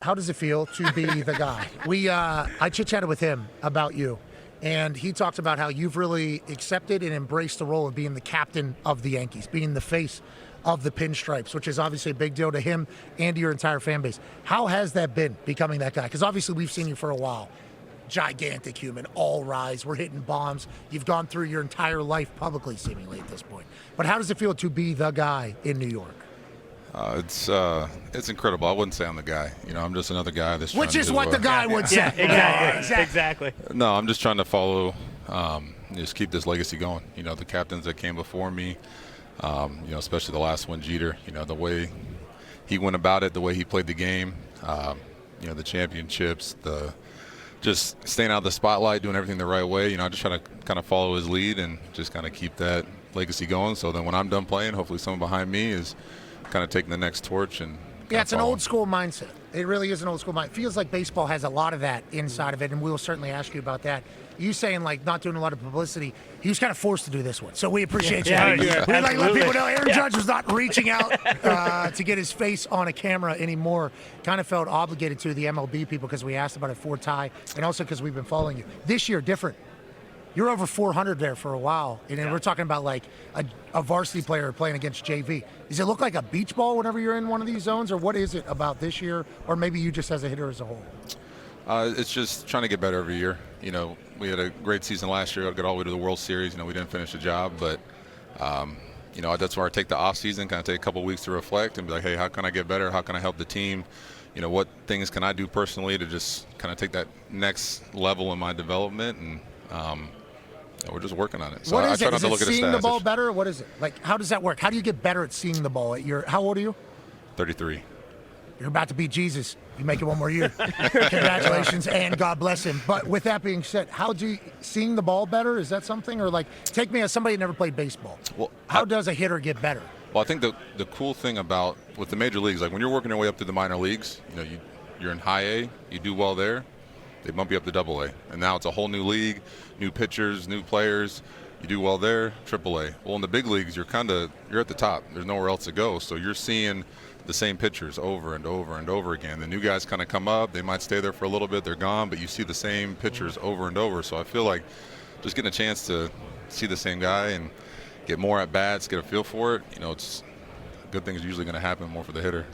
How does it feel to be the guy? I chit-chatted with him about you, and he talked about how you've really accepted and embraced the role of being the captain of the Yankees, being the face of the pinstripes, which is obviously a big deal to him and to your entire fan base. How has that been, becoming that guy? Because obviously we've seen you for a while. Gigantic human, all rise, we're hitting bombs. You've gone through your entire life publicly, seemingly, at this point. But how does it feel to be the guy in New York? It's incredible. I wouldn't say I'm the guy. I'm just another guy that's Which is what the guy would say. Yeah, exactly. No, I'm just trying to follow, just keep this legacy going. The captains that came before me, especially the last one, Jeter, the way he went about it, the way he played the game, the championships, just staying out of the spotlight, doing everything the right way. I just try to kind of follow his lead and just kind of keep that legacy going. So then when I'm done playing, hopefully someone behind me is kind of taking the next torch. And it's an old school mindset. It really is an old school mindset. It feels like baseball has a lot of that inside of it, and we'll certainly ask you about that. You saying not doing a lot of publicity, he was kind of forced to do this one, so we appreciate you. We let people know Aaron Judge was not reaching out to get his face on a camera anymore. Kind of felt obligated to the MLB people because we asked about it for Ty, and also because we've been following you. This year, different. You're over 400 there for a while, and then we're talking about a varsity player playing against JV. Does it look like a beach ball whenever you're in one of these zones, or what is it about this year, or maybe you just as a hitter as a whole? It's just trying to get better every year. We had a great season last year. I got all the way to the World Series. We didn't finish the job, but that's where I take the off season, kind of take a couple of weeks to reflect and be like, hey, how can I get better? How can I help the team? What things can I do personally to just kind of take that next level in my development? And we're just working on it. So what is I try it? not Is to it look at the seeing stats. the ball better, or what is it? How does that work? How do you get better at seeing the ball? How old are you? 33. You're about to beat Jesus. You make it one more year. Congratulations, and God bless him. But with that being said, how do you seeing the ball better? Is that something? Or take me as somebody who never played baseball. Well, how does a hitter get better? Well, I think the cool thing about with the major leagues, when you're working your way up through the minor leagues, you're in high A, you do well there, they bump you up to double A. And now it's a whole new league, new pitchers, new players. You do well there, triple A. Well, in the big leagues, you're at the top. There's nowhere else to go. So you're seeing the same pitchers over and over and over again. The new guys kind of come up. They might stay there for a little bit. They're gone, but you see the same pitchers over and over. So I feel like just getting a chance to see the same guy and get more at bats, get a feel for it, it's good things are usually going to happen more for the hitter.